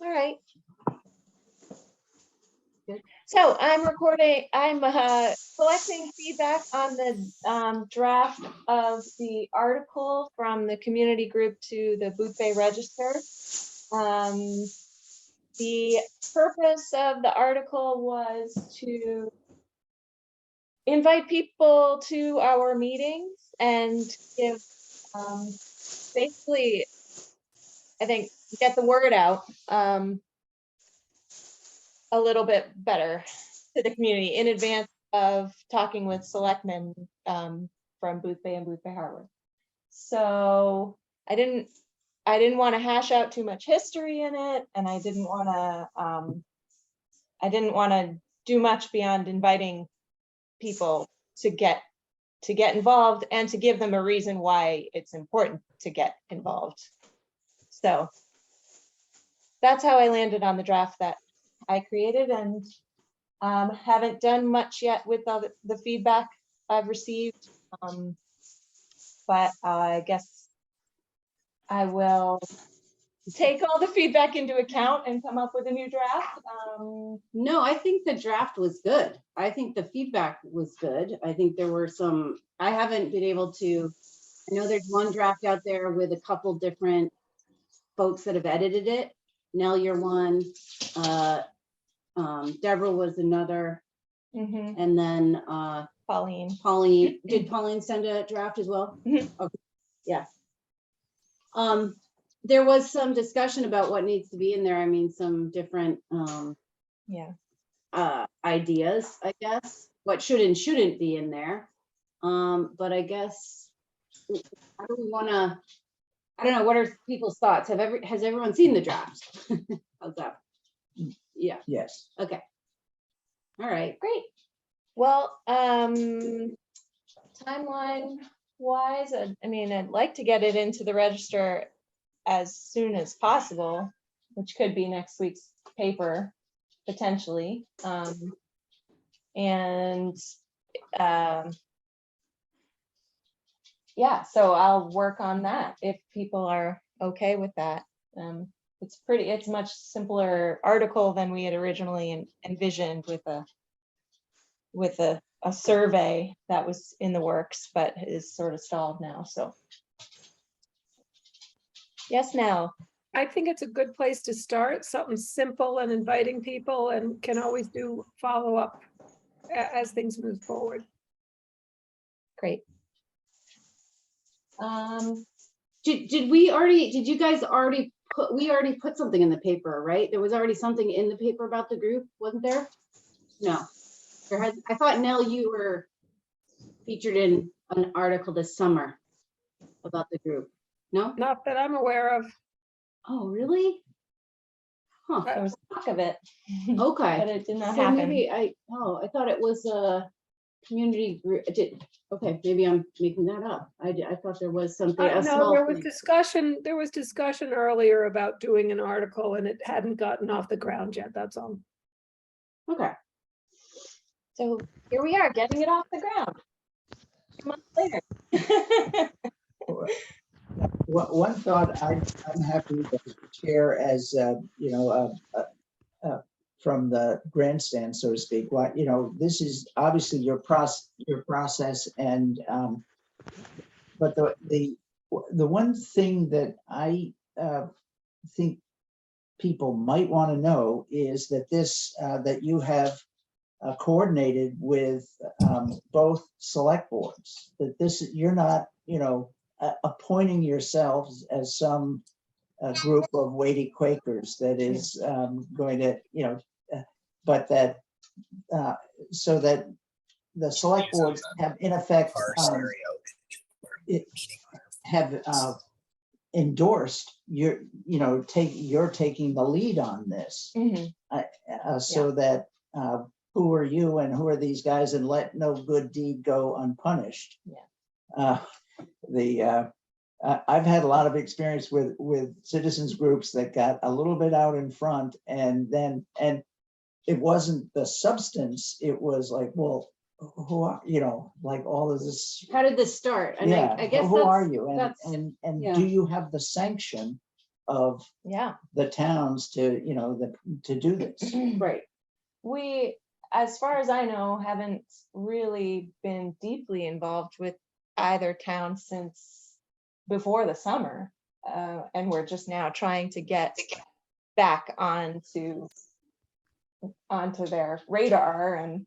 All right. So I'm collecting feedback on the draft of the article from the community group to the Boothbay Register. The purpose of the article was to invite people to our meetings and give, basically, I think, get the word out a little bit better to the community in advance of talking with selectmen from Boothbay and Boothbay Harbor. So I didn't want to hash out too much history in it, and I didn't want to do much beyond inviting people to get involved and to give them a reason why it's important to get involved. So that's how I landed on the draft that I created, and haven't done much yet with the feedback I've received, but I guess I will take all the feedback into account and come up with a new draft. No, I think the draft was good. I think the feedback was good. I think there were some, I haven't been able to, I know there's one draft out there with a couple different folks that have edited it. Nell, you're one. Deborah was another. And then Pauline. Did Pauline send a draft as well? Okay. Yeah. There was some discussion about what needs to be in there. I mean, some different ideas, I guess, what should and shouldn't be in there. But I guess, how do we want to, I don't know, what are people's thoughts? Has everyone seen the draft? How's that? Yeah. Yes. Okay. All right. Great. Well, timeline wise, I mean, I'd like to get it into the register as soon as possible, which could be next week's paper potentially. Yeah, so I'll work on that if people are okay with that. It's a much simpler article than we had originally envisioned with a survey that was in the works, but is sort of stalled now. So yes, now. I think it's a good place to start, something simple and inviting people, and can always do follow up as things move forward. Great. Did you guys already put something in the paper, right? There was already something in the paper about the group, wasn't there? No. I thought, Nell, you were featured in an article this summer about the group. No? Not that I'm aware of. Oh, really? Huh. There was talk of it. Okay. But it did not So happen. maybe I thought it was a community group. Okay, maybe I'm making that up. I thought there was something. No, there was discussion. There was discussion earlier about doing an article, and it hadn't gotten off the ground yet. That's all. Okay. So here we are, getting it off the ground. A month later. One thought I'm happy to share as from the grandstand, so to speak. What this is obviously your process, and but the one thing that I think people might want to know is that that you have coordinated with both select boards. That you're not appointing yourselves as some group of weighty Quakers that is going to but that so that the select boards have in effect have endorsed you're taking the lead on this. So that who are you and who are these guys, and let no good deed go unpunished. I've had a lot of experience with citizens groups that got a little bit out in front, and it wasn't the substance. It was like, well, who are like all of this? How did this start? And yeah, I guess who are you? And do you have the sanction of Yeah. the towns to, you know, to do this. Right. We, as far as I know, haven't really been deeply involved with either town since before the summer. And we're just now trying to get back onto their radar and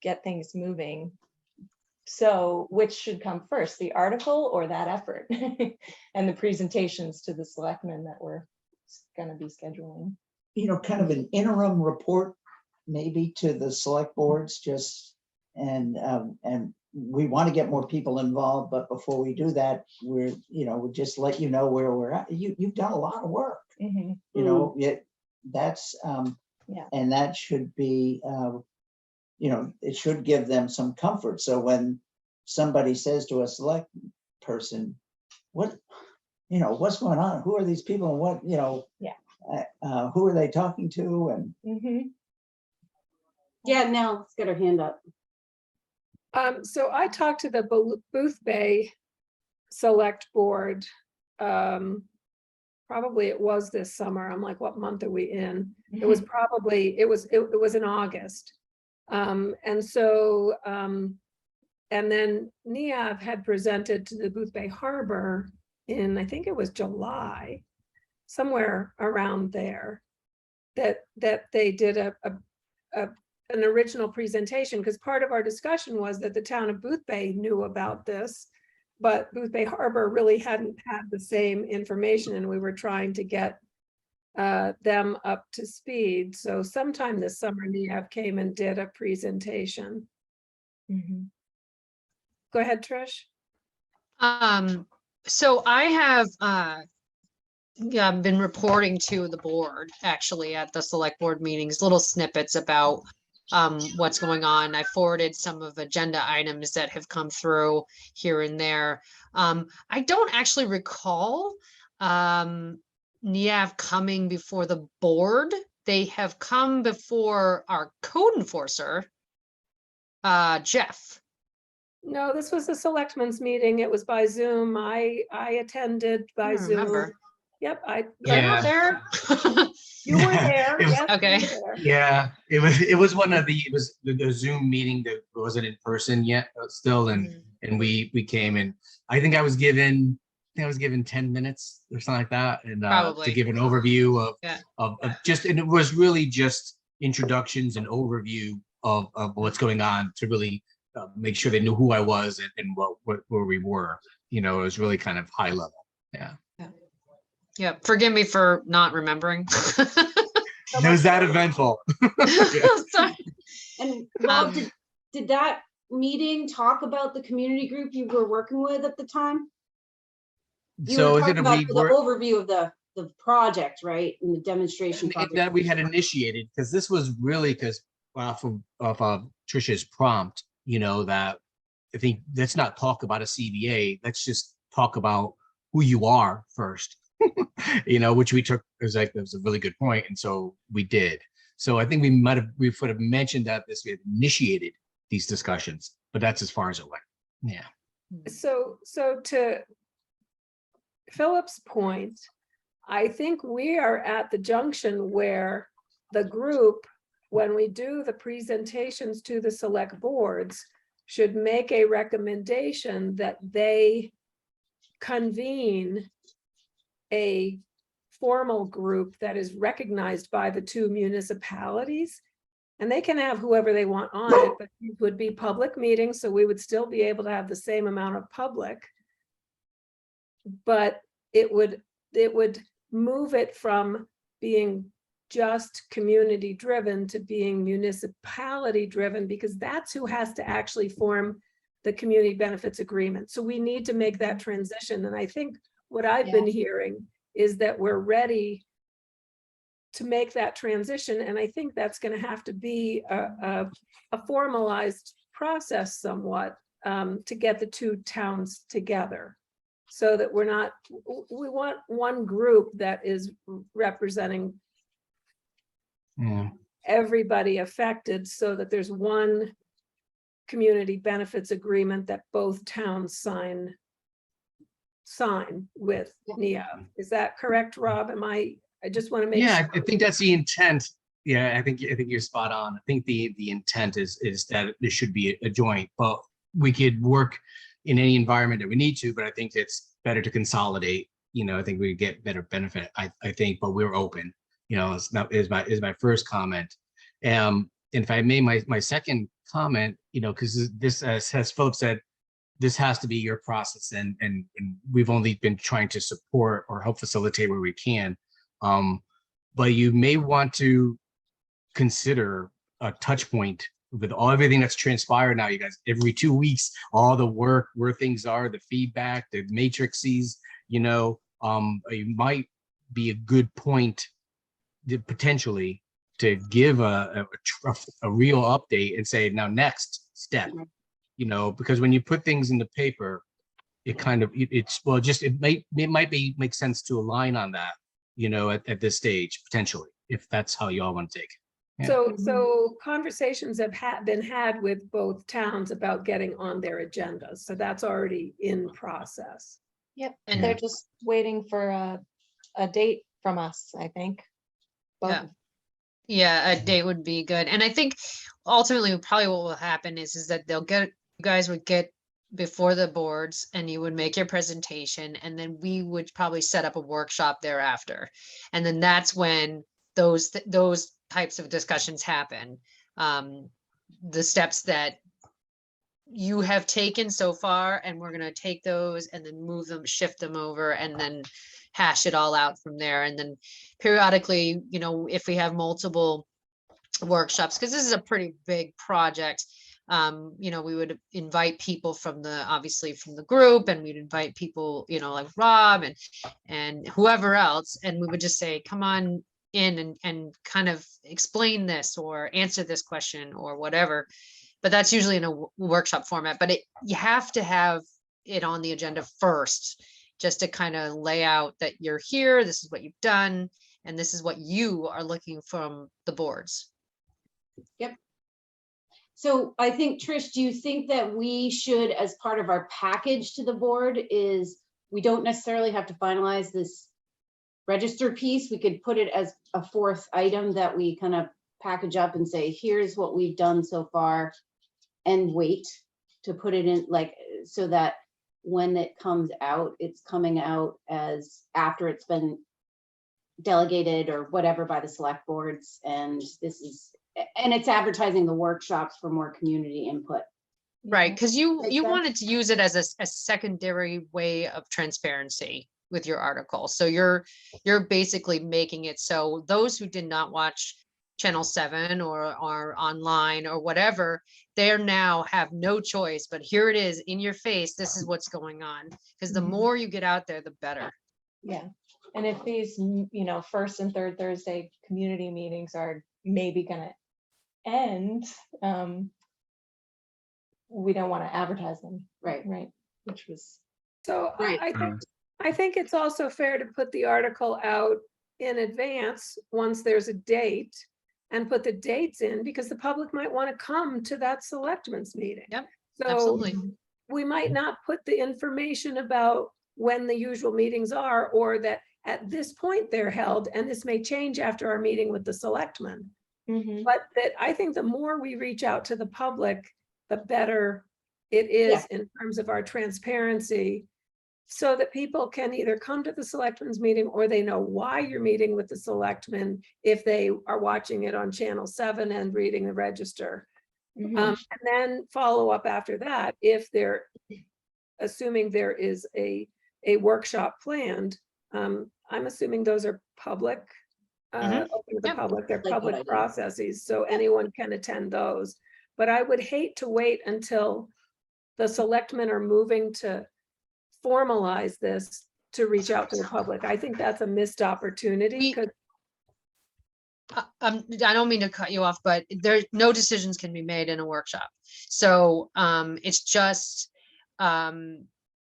get things moving. So which should come first, the article or that effort? And the presentations to the selectmen that we're going to be scheduling. You know, kind of an interim report maybe to the select boards, just, and we want to get more people involved, but before we do that, we'll just let you know where we're at. You've done a lot of work, Mhm. you know, that's, Yeah. and that should be, it should give them some comfort. So when somebody says to a select person, what's going on? Who are these people? And what, who are they talking to? And Mhm. Yeah, Nell, let's get her hand up. So I talked to the Booth Bay Select Board. Probably it was this summer. I'm like, what month are we in? It was probably, it was in August. And then NIAV had presented to the Booth Bay Harbor in, I think it was July, somewhere around there, that they did an original presentation, because part of our discussion was that the town of Booth Bay knew about this, but Booth Bay Harbor really hadn't had the same information, and we were trying to get them up to speed. So sometime this summer, NIAV came and did a presentation. Mhm. Go ahead, Trish. So I have been reporting to the board actually at the select board meetings, little snippets about what's going on. I forwarded some of agenda items that have come through here and there. I don't actually recall NIAV coming before the board. They have come before our code enforcer, Jeff. No, this was the selectmen's meeting. It was by Zoom. I attended by I Zoom. remember. Yep, Was I not there? You were Yeah, there. it was- Yes, you Okay. were there. Yeah, it was one of the Zoom meeting that wasn't in person yet still, and we came, and I think I was given 10 minutes or something like that, and to Probably. give an overview of Yeah. of just, and it was really just introductions and overview of what's going on, to really make sure they knew who I was and where we were. It was really kind of high level. Yeah. Yeah, forgive me for not remembering. It was that eventful. Sorry. And Rob, Um, did that meeting talk about the community group you were working with at the time? You So were is it talking a about we the were overview of the project, right? And the demonstration project. that we had initiated, because this was really because off of Trisha's prompt, that I think, let's not talk about a CBA. Let's just talk about who you are first. Which we took as like, that was a really good point, and so we did. So I think we would have mentioned that we had initiated these discussions, but that's as far as it went. Yeah. So to Philip's point, I think we are at the junction where the group, when we do the presentations to the select boards, should make a recommendation that they convene a formal group that is recognized by the two municipalities. And they can have whoever they want on it, but it would be public meetings, so we would still be able to have the same amount of public. But it would move it from being just community driven to being municipality driven, because that's who has to actually form the community benefits agreement. So we need to make that transition. And I think what I've been hearing is that we're ready to make that transition. And I think that's going to have to be a formalized process somewhat to get the two towns together, so that we want one group that is representing everybody affected, so that there's one community benefits agreement that both towns sign sign with Yeah. NEA. Is that correct, Rob? I just want to make Yeah, sure. I think that's the intent. Yeah, I think you're spot on. I think the intent is that there should be a joint, but we could work in any environment that we need to, but I think it's better to consolidate. I think we get better benefit, I think, but we're open. It's not is my first comment. And if I may, my second comment, because this, as Philip said, this has to be your process, and we've only been trying to support or help facilitate where we can. But you may want to consider a touch point with everything that's transpired now, you guys, every 2 weeks, all the work, where things are, the feedback, the matrices, it might be a good point potentially to give a real update and say, now next step, because when you put things in the paper, it kind of, it might make sense to align on that, at this stage, potentially, if that's how you all want to take it. Yeah. So conversations have been had with both towns about getting on their agendas. So that's already in process. Yep, And- they're just waiting for a date from us, I think. Yeah. Both. Yeah, a date would be good. And I think ultimately probably what will happen is that you guys would get before the boards and you would make your presentation, and then we would probably set up a workshop thereafter. And then that's when those types of discussions happen. The steps that you have taken so far, and we're going to take those and then move them, shift them over, and then hash it all out from there. And then periodically, if we have multiple workshops, because this is a pretty big project, we would invite people obviously from the group, and we'd invite people, like Rob and whoever else, and we would just say, come on in and kind of explain this or answer this question or whatever. But that's usually in a workshop format, but you have to have it on the agenda first, just to kind of lay out that you're here, this is what you've done, and this is what you are looking from the boards. Yep. So I think, Trish, do you think that we should, as part of our package to the board, is we don't necessarily have to finalize this register piece? We could put it as a fourth item that we kind of package up and say, here's what we've done so far, and wait to put it in, so that when it comes out, it's coming out as after it's been delegated or whatever by the select boards, and it's advertising the workshops for more community input. Right, because you Makes sense. wanted to use it as a secondary way of transparency with your article. So you're basically making it so those who did not watch Channel 7 or online or whatever, they now have no choice, but here it is in your face. This is what's going on. Because the Mhm. more you get out there, the better. Yeah, and if these, first and third Thursday community meetings are maybe gonna end, we don't want to advertise them, Right. which was, So Right. I think it's also fair to put the article out in advance once there's a date, and put the dates in, because the public might want to come to that selectmen's meeting. Yep, So absolutely. we might not put the information about when the usual meetings are, or that at this point they're held, and this may change after our meeting with the selectmen. Mhm. But that I think the more we reach out to the public, the better it is in terms of our transparency, so that people can either come to the selectmen's meeting, or they know why you're meeting with the selectmen if they are watching it on Channel 7 and reading the register. Mhm. And then follow up after that, if they're assuming there is a workshop planned. I'm assuming those are public, Mhm. open to the Yep. public, they're Like what public I did. processes, so anyone can attend those. But I would hate to wait until the selectmen are moving to formalize this to reach out to the public. I think that's a missed opportunity, We- because I don't mean to cut you off, but no decisions can be made in a workshop. So it's just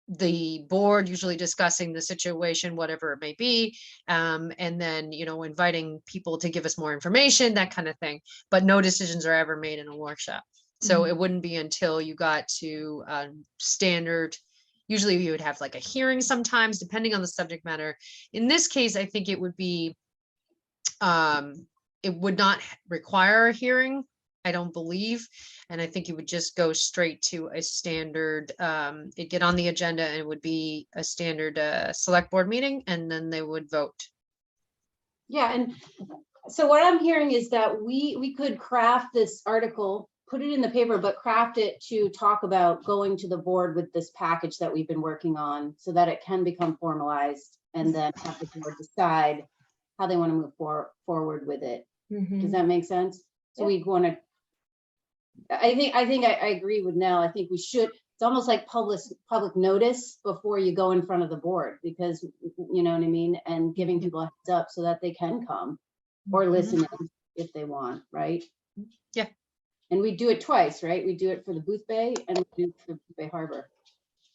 the board usually discussing the situation, whatever it may be, and then inviting people to give us more information, that kind of thing. But no decisions are ever made in a workshop. So it wouldn't be until you got to standard. usually you would have like a hearing sometimes, depending on the subject matter. In this case, I think it would be, it would not require a hearing, I don't believe. And I think it would just go straight to a standard, it'd get on the agenda and it would be a standard select board meeting, and then they would vote. Yeah, and so what I'm hearing is that we could craft this article, put it in the paper, but craft it to talk about going to the board with this package that we've been working on so that it can become formalized, and then have the board decide how they want to move forward with it. Does that make sense? So Yeah. we want to, I think I agree with Nell. I think we should, it's almost like public notice before you go in front of the board, because you know what I mean? And giving people a heads up so that they can come or listen in if they want, right? Yeah. And we do it twice, right? We do it for the Booth Bay and we do it for Booth Bay Harbor.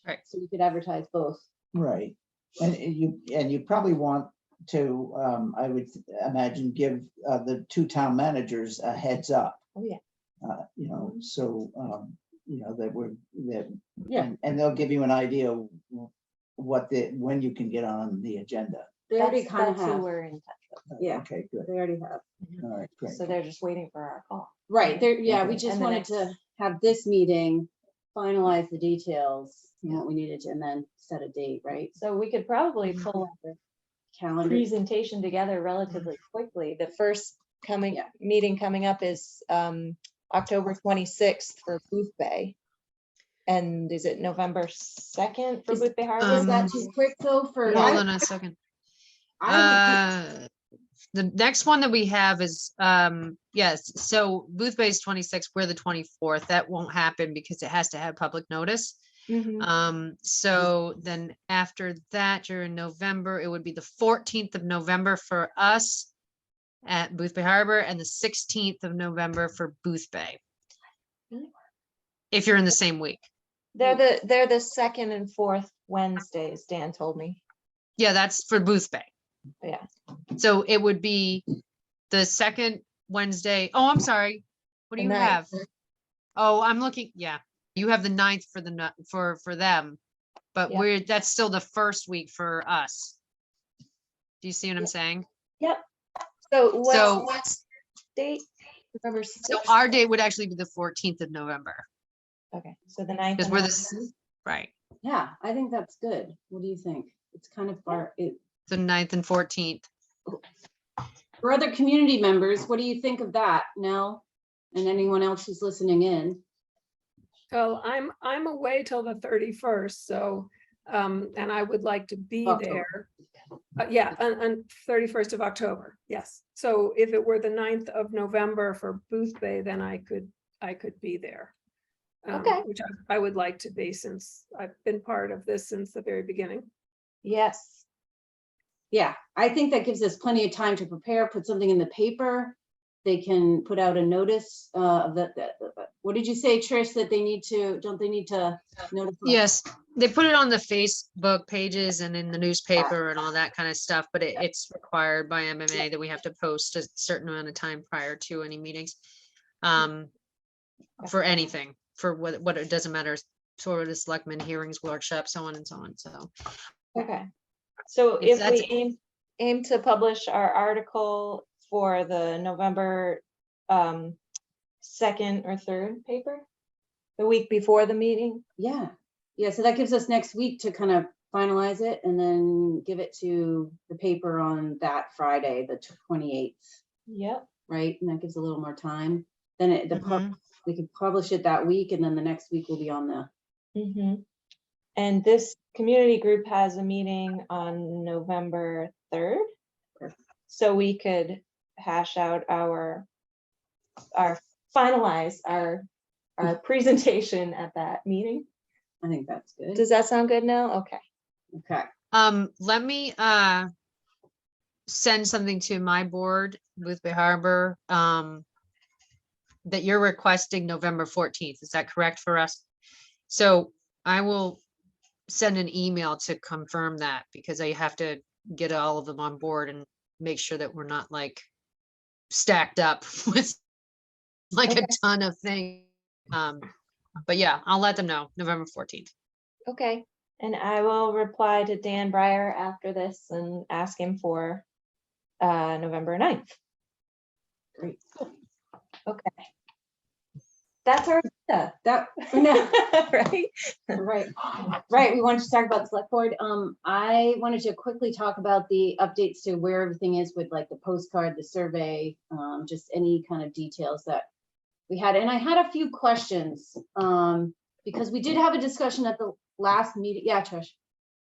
Right. So we could advertise both. Right. And you probably want to, I would imagine, give the two town managers a heads up. Oh, yeah. You know, so, you know, that Yeah. and they'll give you an idea of when you can get on the agenda. They already That's kind of who have. we're in touch with. Yeah. Okay, good. They already have. All right, great. So they're just waiting for our call. Right, there, yeah, we Okay. just And the wanted next- to have this meeting, finalize the details, and what we needed to, and then set a date, right? So we could probably pull the Calendar, presentation together relatively quickly. The first Yeah. meeting coming up is October 26th for Booth Bay. And is it November 2nd for Is- Booth Bay Harbor? is that too quick though for? Yeah. Hold I- on a second. I would The next one that we have is, yes, so Booth Bay's 26th, we're the 24th. That won't happen because it has to have public notice. Mhm. So then after that, during November, it would be the 14th of November for us at Booth Bay Harbor, and the 16th of November for Booth Bay. Really? If you're in the same week. They're the second and fourth Wednesdays, Dan told me. Yeah, that's for Booth Bay. Yeah. So it would be the second Wednesday. Oh, I'm sorry. What do The you ninth. have? Oh, I'm looking, yeah, you have the 9th for for them, but Yeah. that's still the first week for us. Do you see what I'm saying? Yep. So So- what's date? November So 6th? our date would actually be the 14th of November, Okay, so the 9th. because and we're the this, 11th? right, Yeah, I think that's good. What do you think? It's kind of far, the 9th and 14th. for other community members, what do you think of that, Nell? And anyone else who's listening in? Well, I'm away till the 31st, so, and I would like to be October. there. Yeah, on 31st of October, yes. So if it were the 9th of November for Booth Bay, then I could be there. Okay. Which I would like to be, since I've been part of this since the very beginning. Yes. Yeah, I think that gives us plenty of time to prepare, put something in the paper. They can put out a notice of what did you say, Trish, that they need to, don't they need to notify? Yes, they put it on the Facebook pages and in the newspaper and all that kind of stuff, but it's required by MMA that we have to post a certain amount of time prior to any meetings. For anything, for what it doesn't matter, sort of the selectmen hearings, workshops, so on and so on, so. Okay. So If if that's- we aim to publish our article for the November 2nd or 3rd paper, the week before the meeting. Yeah, so that gives us next week to kind of finalize it and then give it to the paper on that Friday, the 28th, Yep. right? And that gives a little more time. Then we could publish it that week, and then the next week will be on the, Mhm. And this community group has a meeting on November 3rd. So we could hash out finalize our presentation at that meeting. I think that's good. Does that sound good now? Okay. Okay, Let me send something to my board, Booth Bay Harbor, that you're requesting November 14th. Is that correct for us? So I will send an email to confirm that, because I have to get all of them on board and make sure that we're not like stacked up with like a Okay. ton of things. But yeah, I'll let them know, November 14th. Okay. And I will reply to Dan Breyer after this and ask him for November 9th. Great. Okay. That's our agenda, That, no, right? right. We wanted to talk about the select board. I wanted to quickly talk about the updates to where everything is with like the postcard, the survey, just any kind of details that we had. And I had a few questions, because we did have a discussion at the last meeting. Yeah, Trish.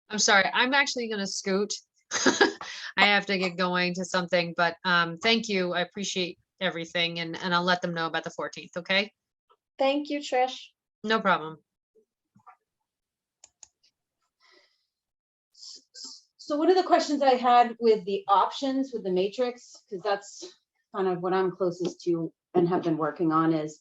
I'm sorry, I'm actually gonna scoot. I have to get going to something, but thank you. I appreciate everything and I'll let them know about the 14th, okay? Thank you, Trish. No problem. So one of the questions I had with the options with the matrix, because that's kind of what I'm closest to and have been working on, is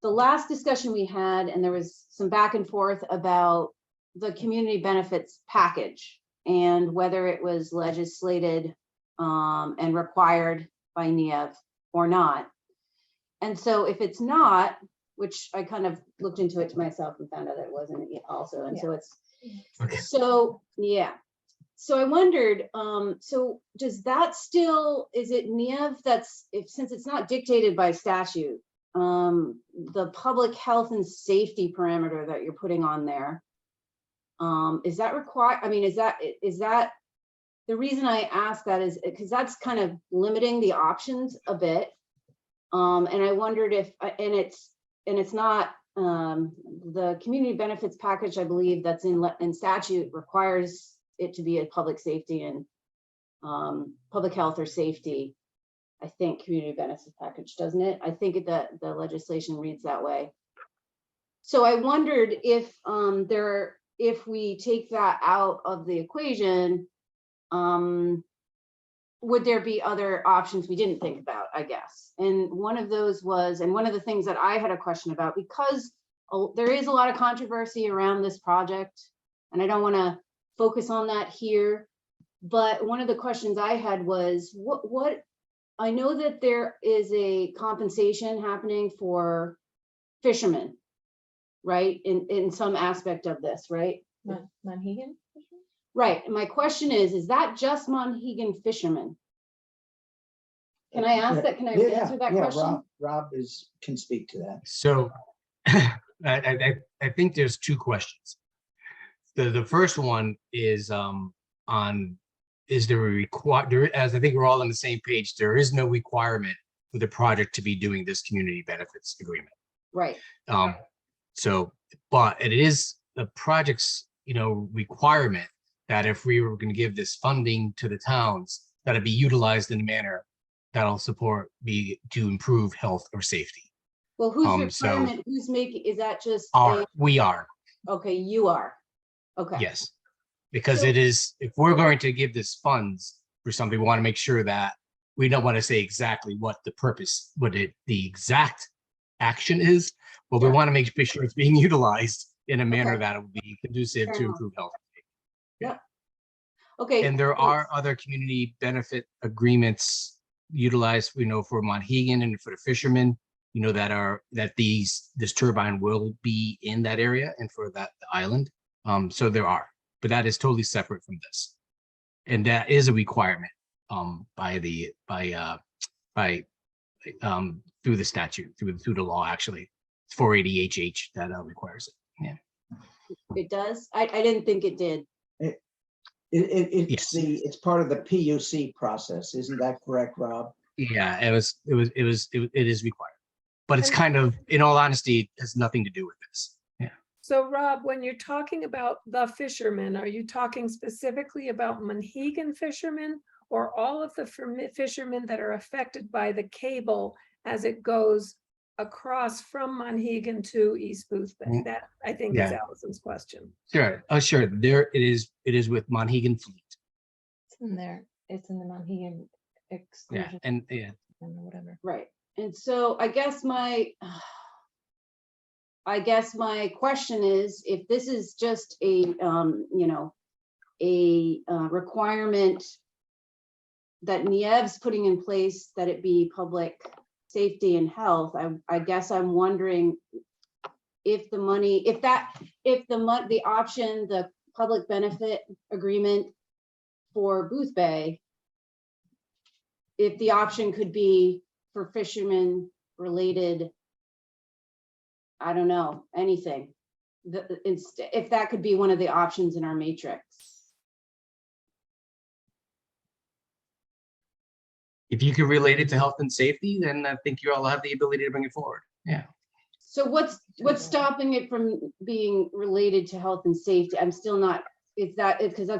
the last discussion we had, and there was some back and forth about the community benefits package and whether it was legislated and required by NIAV or not. And so if it's not, which I kind of looked into it to myself and found out that it wasn't also. And so it's, Okay. so, yeah. So I wondered, so does that still, is it NIAV that's, since it's not dictated by statute, the public health and safety parameter that you're putting on there, is that required? I mean, is that, the reason I ask that is because that's kind of limiting the options a bit. And I wondered if, and it's not, the community benefits package, I believe that's in statute requires it to be a public safety and public health or safety. I think community benefits package, doesn't it? I think that the legislation reads that way. So I wondered if if we take that out of the equation, would there be other options we didn't think about, I guess? And one of those was, and one of the things that I had a question about, because there is a lot of controversy around this project, and I don't want to focus on that here, but one of the questions I had was, what I know that there is a compensation happening for fishermen, right? In some aspect of this, right? Monhegan? Right. And my question is that just Monhegan fishermen? Can I ask that? Can I answer that question? Rob can speak to that. So I think there's two questions. The first one is is there a as I think we're all on the same page, there is no requirement for the project to be doing this community benefits agreement. Right. So, but it is the project's, requirement that if we were going to give this funding to the towns, that it be utilized in a manner that'll to improve health or safety. Well, whose requirement, who's making, is that just? We are. Okay, you are. Okay. Yes, because So- it is, if we're going to give this funds for something, we want to make sure that we don't want to say exactly what the purpose, the exact action is, but we Yeah. want to make sure it's being utilized in a manner Okay. that it will be conducive Fair to enough. improve health. Okay. And there thanks. are other community benefit agreements utilized, for Monhegan and for the fishermen, that this turbine will be in that area and for that island. So there are, but that is totally separate from this. And that is a requirement through the statute, through the law, actually. It's 480 HH that requires it. Yeah. It does? I didn't think it did. It's Yes. it's part of the PUC process, isn't that correct, Rob? Yeah, it is required, but it's kind of, in all honesty, it has nothing to do with this. Yeah. So Rob, when you're talking about the fishermen, are you talking specifically about Monhegan fishermen or all of the fishermen that are affected by the cable as it goes across from Monhegan to East Booth Bay? That, I think, is Yeah. Allison's question. Sure. Oh, sure. There it is. It is with Monhegan Fleet. It's in there. It's in the Monhegan Yeah, exclusion and yeah. or whatever. Right. And so I guess my question is, if this is just a requirement that NIAV's putting in place, that it be public safety and health, I guess I'm wondering if the money, the option, the public benefit agreement for Booth Bay, if the option could be for fishermen related, I don't know, anything. If that could be one of the options in our matrix. If you can relate it to health and safety, then I think you all have the ability to bring it forward. Yeah. So what's stopping it from being related to health and safety? I'm still not, is that, because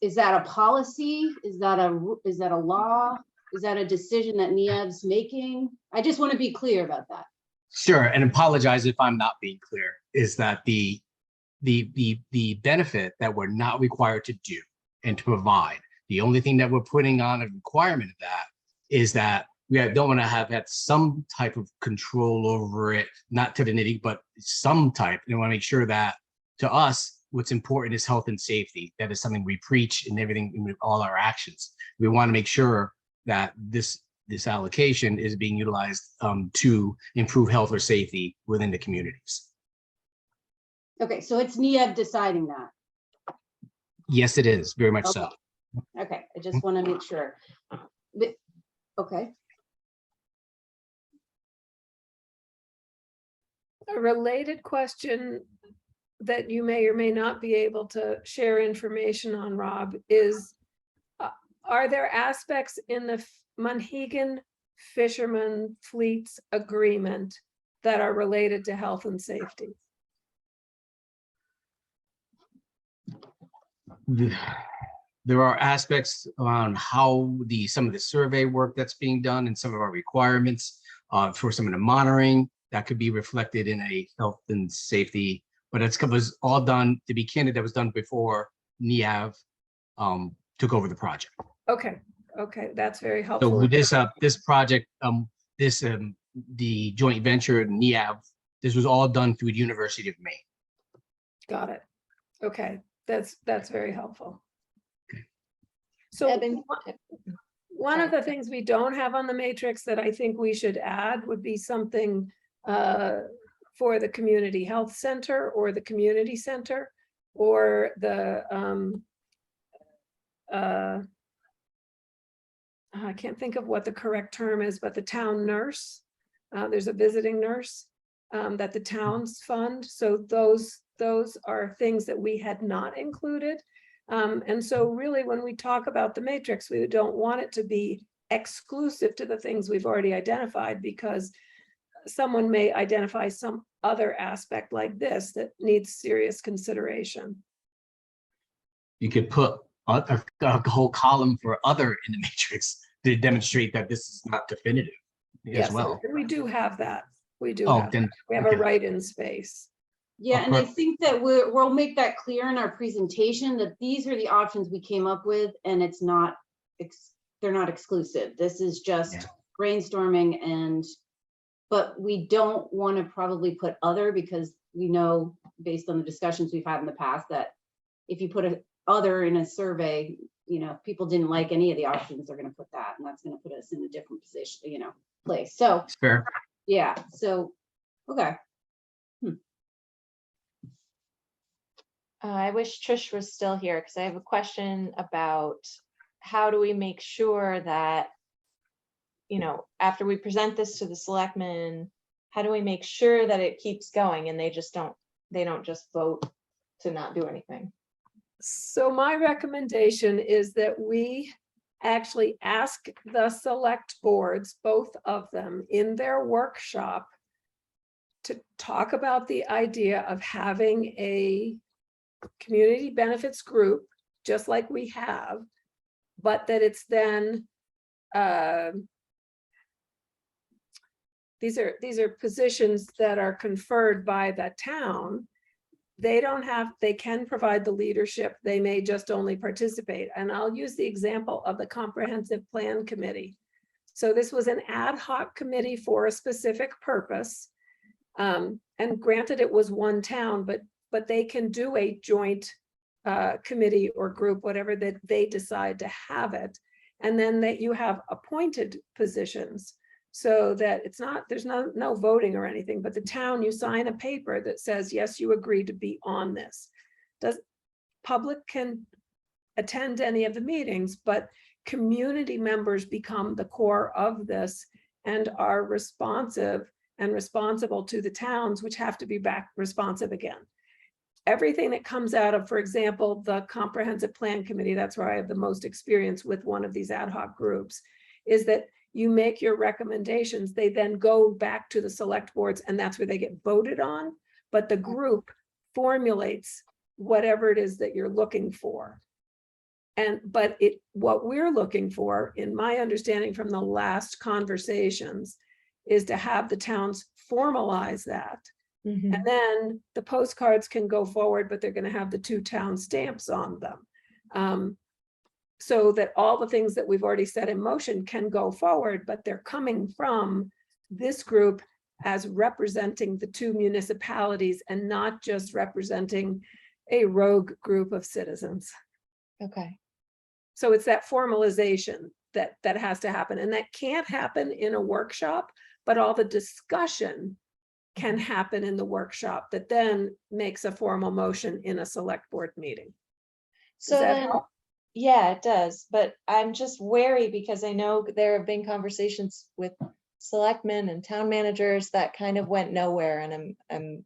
is that a policy? Is that a law? Is that a decision that NIAV's making? I just want to be clear about that. Sure, and apologize if I'm not being clear, is that the benefit that we're not required to do and to provide, the only thing that we're putting on a requirement of that is that we don't want to have had some type of control over it, not to the nitty, but some type. And we want to make sure that to us, what's important is health and safety. That is something we preach in everything, in all our actions. We want to make sure that this allocation is being utilized to improve health or safety within the communities. Okay, so it's NIAV deciding that. Yes, it is, very much Okay. so. Okay, I just want to make sure. Okay, A related question that you may or may not be able to share information on, Rob, is are there aspects in the Monhegan Fisherman Fleets Agreement that are related to health and safety? There are aspects around how some of the survey work that's being done and some of our requirements for some of the monitoring that could be reflected in a health and safety, but it was all done, to be candid, that was done before NIAV took over the project. Okay, that's very So helpful. with this project, the joint venture NIAV, this was all done through the University of Maine. Got it. Okay, that's very helpful. So Evan, one of the things we don't have on the matrix that I think we should add would be something for the community health center or the community center or the I can't think of what the correct term is, but the town nurse. There's a visiting nurse that the towns fund. So those are things that we had not included. And so really when we talk about the matrix, we don't want it to be exclusive to the things we've already identified, because someone may identify some other aspect like this that needs serious consideration. You could put a whole column for other in the matrix to demonstrate that this is not definitive as well. We do have that. We do Oh, have, then, we have a okay. write-in space. yeah, and I Perfect. think that we'll make that clear in our presentation that these are the options we came up with, and it's not, they're not exclusive. This is just Yeah. brainstorming, but we don't want to probably put other, because we know based on the discussions we've had in the past that if you put a other in a survey, people didn't like any of the options, they're going to put that, and that's going to put us in a different position, place. So It's fair. yeah, so okay. I wish Trish was still here because I have a question about how do we make sure that, after we present this to the selectmen, how do we make sure that it keeps going and they don't just vote to not do anything? So my recommendation is that we actually ask the select boards, both of them, in their workshop to talk about the idea of having a community benefits group, just like we have, but that it's then these are positions that are conferred by the town. They can provide the leadership. They may just only participate. And I'll use the example of the Comprehensive Plan Committee. So this was an ad hoc committee for a specific purpose. And granted, it was one town, but they can do a joint committee or group, whatever that they decide to have it. And then that you have appointed positions, so that there's no voting or anything, but the town, you sign a paper that says, yes, you agree to be on this. public can attend any of the meetings, but community members become the core of this and are responsive and responsible to the towns, which have to be back responsive again. Everything that comes out of, for example, the comprehensive plan committee, that's where I have the most experience with one of these ad hoc groups, is that you make your recommendations, they then go back to the select boards, and that's where they get voted on. But the group formulates whatever it is that you're looking for. But what we're looking for, in my understanding from the last conversations, is to have the towns formalize that. Mhm. And then the postcards can go forward, but they're going to have the 2 town stamps on them. So that all the things that we've already set in motion can go forward, but they're coming from this group as representing the 2 municipalities and not just representing a rogue group of citizens. Okay. So it's that formalization that has to happen, and that can't happen in a workshop, but all the discussion can happen in the workshop that then makes a formal motion in a select board meeting. So Does that then, help? yeah, it does, but I'm just wary because I know there have been conversations with selectmen and town managers that kind of went nowhere, and I'm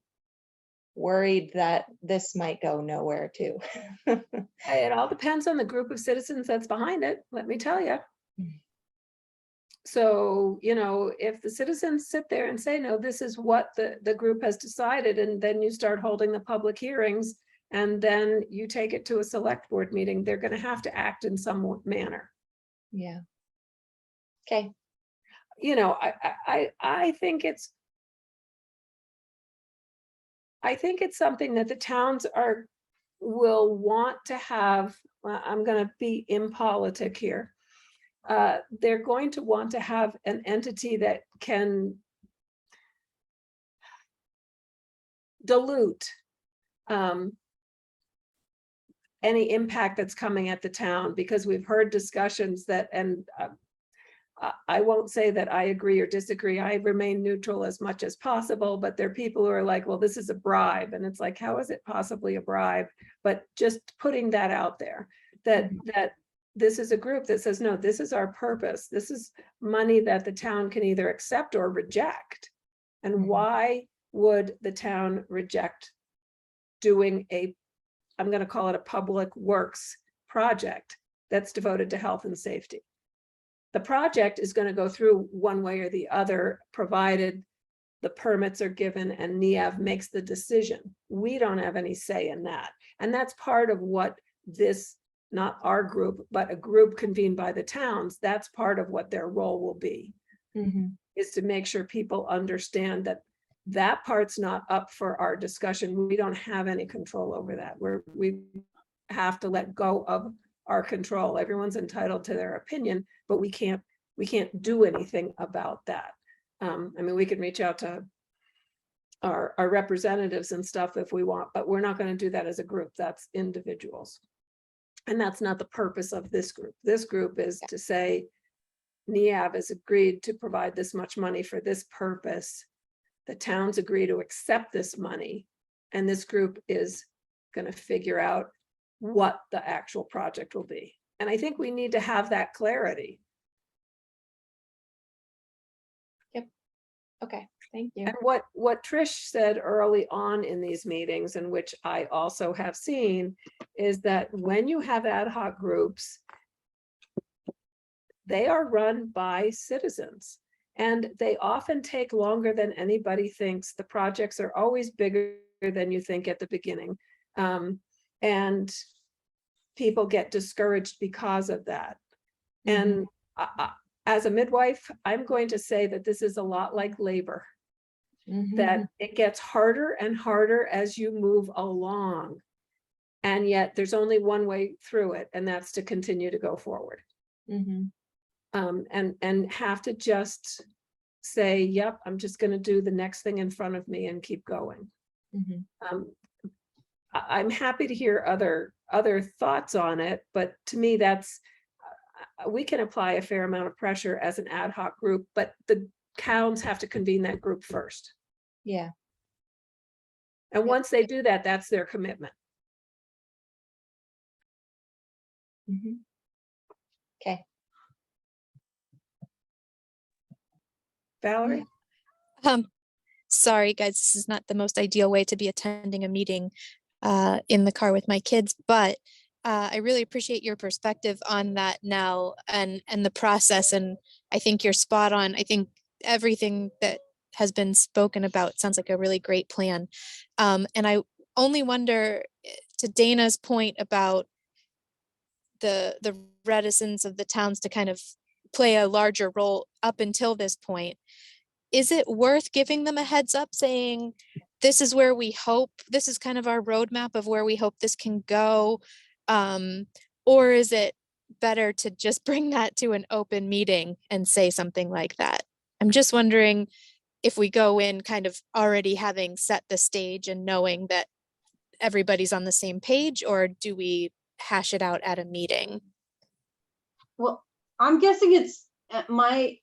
worried that this might go nowhere too. It all depends on the group of citizens that's behind it, let me tell you. So, if the citizens sit there and say, no, this is what the group has decided, and then you start holding the public hearings, and then you take it to a select board meeting, they're going to have to act in some manner. Yeah. Okay. I think it's something that the towns will want to have. I'm going to be impolitic here. They're going to want to have an entity that can dilute any impact that's coming at the town, because we've heard discussions that, and I won't say that I agree or disagree. I remain neutral as much as possible, but there are people who are like, well, this is a bribe. And it's like, how is it possibly a bribe? But just putting that out there, that this is a group that says, no, this is our purpose. This is money that the town can either accept or reject. And why would the town reject doing I'm going to call it a public works project that's devoted to health and safety? The project is going to go through one way or the other, provided the permits are given and NEAV makes the decision. We don't have any say in that. And that's part of what this, not our group, but a group convened by the towns, that's part of what their role will be, is to make sure people understand that that part's not up for our discussion. We don't have any control over that. We have to let go of our control. Everyone's entitled to their opinion, but we can't do anything about that. I mean, we can reach out to our representatives and stuff if we want, but we're not going to do that as a group. That's individuals. And that's not the purpose of this group. This group is to say, NEAV has agreed to provide this much money for this purpose. The towns agree to accept this money, and this group is going to figure out what the actual project will be. And I think we need to have that clarity. Yep. Okay, thank you. And what Trish said early on in these meetings, and which I also have seen, is that when you have ad hoc groups, they are run by citizens. And they often take longer than anybody thinks. The projects are always bigger than you think at the beginning. And people get discouraged because of that. And as a midwife, I'm going to say that this is a lot like labor, that it gets harder and harder as you move along. And yet there's only one way through it, and that's to continue to go forward. And have to just say, yep, I'm just going to do the next thing in front of me and keep going. I'm happy to hear other thoughts on it, but to me, that's we can apply a fair amount of pressure as an ad hoc group, but the towns have to convene that group first. Yeah. And once they do that, that's their commitment. Okay. Valerie? Sorry, guys, this is not the most ideal way to be attending a meeting in the car with my kids, but I really appreciate your perspective on that, Nell, and the process. And I think you're spot on. I think everything that has been spoken about sounds like a really great plan. And I only wonder, to Dana's point about the reticence of the towns to kind of play a larger role up until this point, is it worth giving them a heads up saying, this is where we hope, this is kind of our roadmap of where we hope this can go? Or is it better to just bring that to an open meeting and say something like that? I'm just wondering if we go in kind of already having set the stage and knowing that everybody's on the same page, or do we hash it out at a meeting? Well, I'm guessing it's my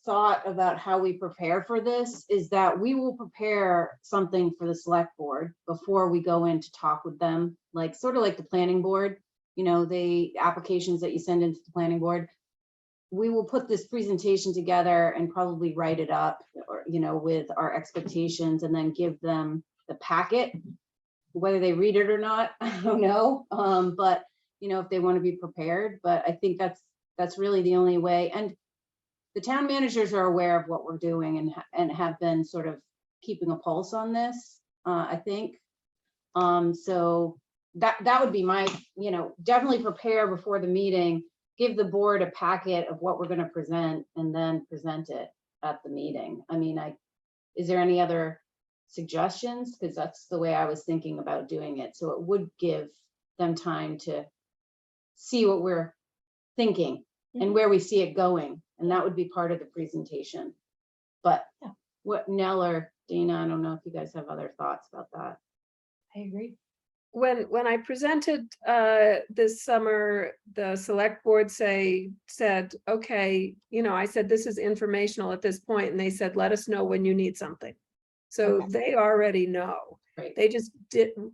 thought about how we prepare for this is that we will prepare something for the select board before we go in to talk with them, like sort of like the planning board, you know, the applications that you send into the planning board. We will put this presentation together and probably write it up, or, you know, with our expectations, and then give them the packet. Whether they read it or not, I don't know. But you know, if they want to be prepared, but I think that's really the only way. And the town managers are aware of what we're doing and have been sort of keeping a pulse on this, I think. So that would be my, you know, definitely prepare before the meeting, give the board a packet of what we're going to present, and then present it at the meeting. I mean, is there any other suggestions? Because that's the way I was thinking about doing it. So it would give them time to see what we're thinking and where we see it going. And that would be part of the presentation. But Yeah. What Nell or Dana, I don't know if you guys have other thoughts about that. I agree. When I presented this summer, the select board said, okay, you know, I said, this is informational at this point, and they said, let us know when you need something. So Okay. they already know. Right. They just didn't.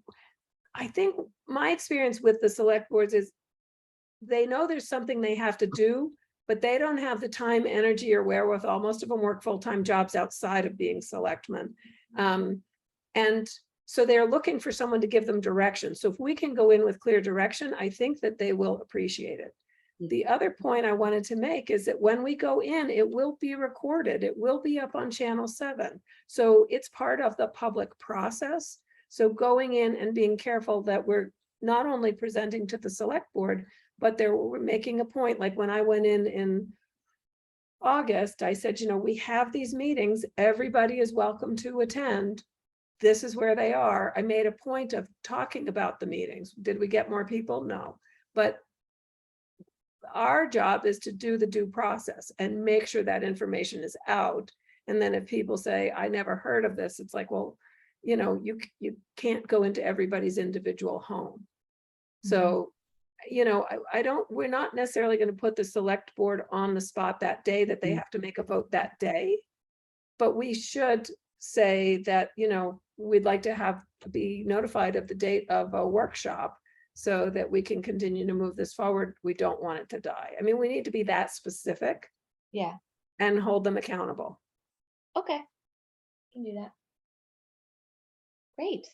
I think my experience with the select boards is they know there's something they have to do, but they don't have the time, energy, or wherewithal. Most of them work full-time jobs outside of being selectmen. And so they're looking for someone to give them direction. So if we can go in with clear direction, I think that they will appreciate it. The other point I wanted to make is that when we go in, it will be recorded. It will be up on Channel 7. So it's part of the public process. So going in and being careful that we're not only presenting to the select board, but we're making a point. Like when I went in August, I said, you know, we have these meetings. Everybody is welcome to attend. This is where they are. I made a point of talking about the meetings. Did we get more people? No. But our job is to do the due process and make sure that information is out. And then if people say, I never heard of this, it's like, well, you know, you can't go into everybody's individual home. So, you know, we're not necessarily going to put the select board on the spot that day that they have to make a vote that day. But we should say that, you know, we'd like to be notified of the date of a workshop so that we can continue to move this forward. We don't want it to die. I mean, we need to be that specific. Yeah. And hold them accountable. Okay. Can do that. Great.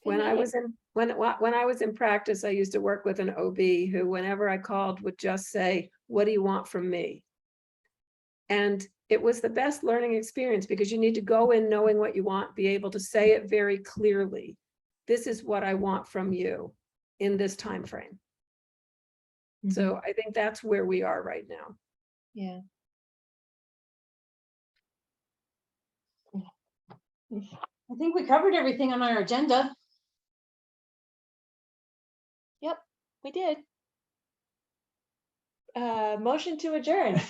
When I Okay. was in practice, I used to work with an OB who, whenever I called, would just say, what do you want from me? And it was the best learning experience, because you need to go in knowing what you want, be able to say it very clearly. This is what I want from you in this time frame. So I think that's where we are right now. Yeah. I think we covered everything on our agenda. Yep, we did. Motion to adjourn.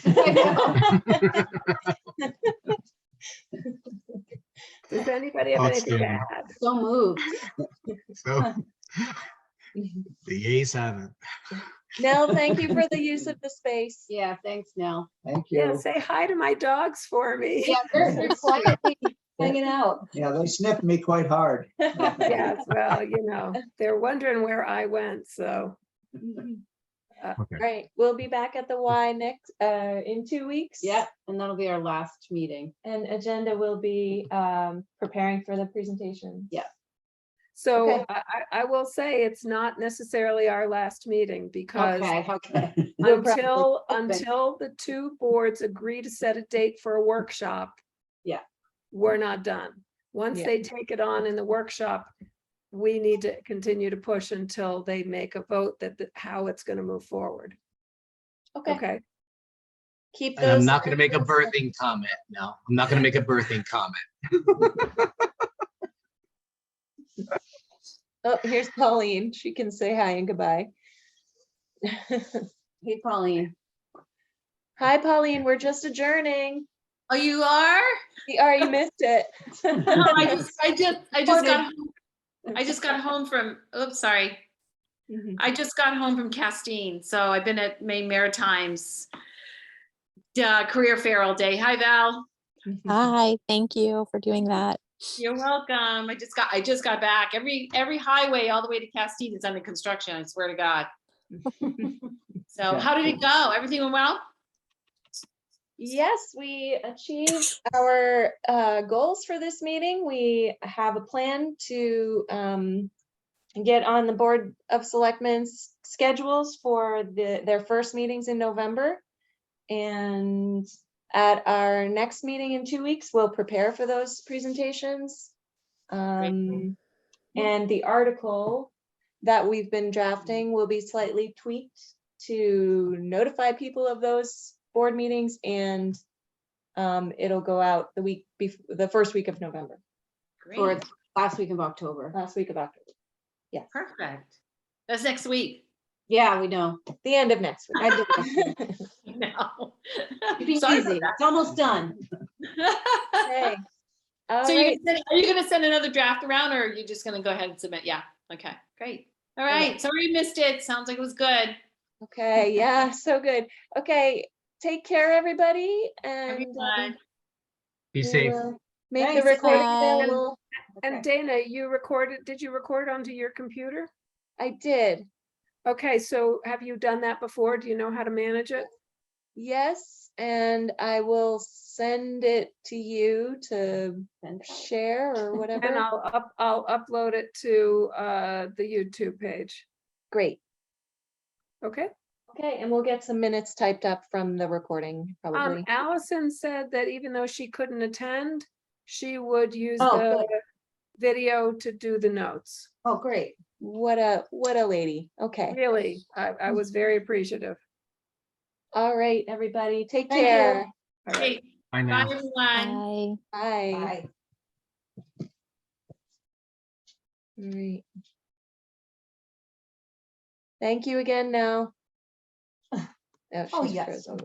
Does anybody have anything to add? So moved. So the yeas have it. Nell, thank you for the use of the space. Yeah, thanks, Nell. Thank Yeah, you. say hi to my dogs for me. Yeah, they're quietly hanging out. Yeah, they sniffed me quite hard. Yes, well, they're wondering where I went, so. Right, we'll be back at the Y next, in 2 weeks. Yep, and that'll be our last meeting. And agenda will be preparing for the presentation. Yeah. So Okay. I will say it's not necessarily our last meeting because Okay. We'll probably- until the two boards agree to set a date for a workshop. Yeah. We're not done. Once Yeah. they take it on in the workshop, we need to continue to push until they make a vote how it's going to move forward. Okay, Okay. keep And I'm those. not gonna make a birthing comment. No, I'm not gonna make a birthing comment. Oh, here's Pauline. She can say hi and goodbye. Hey, Pauline. Hi, Pauline. We're just adjourning. Oh, you are? We are, you missed it. No, I just got home from, oops, sorry. Mhm. I just got home from Castine, so I've been at Maine Maritime's career fair all day. Hi, Val. Hi, thank you for doing that. You're welcome. I just got back. Every highway all the way to Castine is under construction, I swear to God. So Yeah. how did it go? Everything went well? Yes, we achieved our goals for this meeting. We have a plan to get on the Board of Selectmen's schedules for their first meetings in November. And at our next meeting in 2 weeks, we'll prepare for those presentations. And the article that we've been drafting will be slightly tweaked to notify people of those board meetings, and it'll go out the first week of November, Or Great, it's last week of October. last week of October. perfect. That's next week. Yeah, we know. The end of next week. I did that. No. It'd be Sorry easy. about It's almost done. Okay. All So right. are you gonna send another draft around, or are you just gonna go ahead and submit? Yeah, okay, great. All right, sorry you missed it. Sounds like it was good. Okay, yeah, so good. Okay, take care, everybody, and Everyone. Be we safe. will make the Thanks, recording bye. available. And Dana, did you record onto your computer? I did. Okay, so have you done that before? Do you know how to manage it? Yes, and I will send it to you to share or And whatever. I'll upload it to the YouTube page. Great. Okay. Okay, and we'll get some minutes typed up from the recording, probably. Allison said that even though she couldn't attend, she would use Oh, the good. video to do the notes. Oh, great. What a lady. Okay. Really, I was very appreciative. All right, everybody, take Thank you. care. All right. Great. Bye Bye, now. everyone. Bye. Bye. All right. Thank you again now. Oh, she's yes. frozen.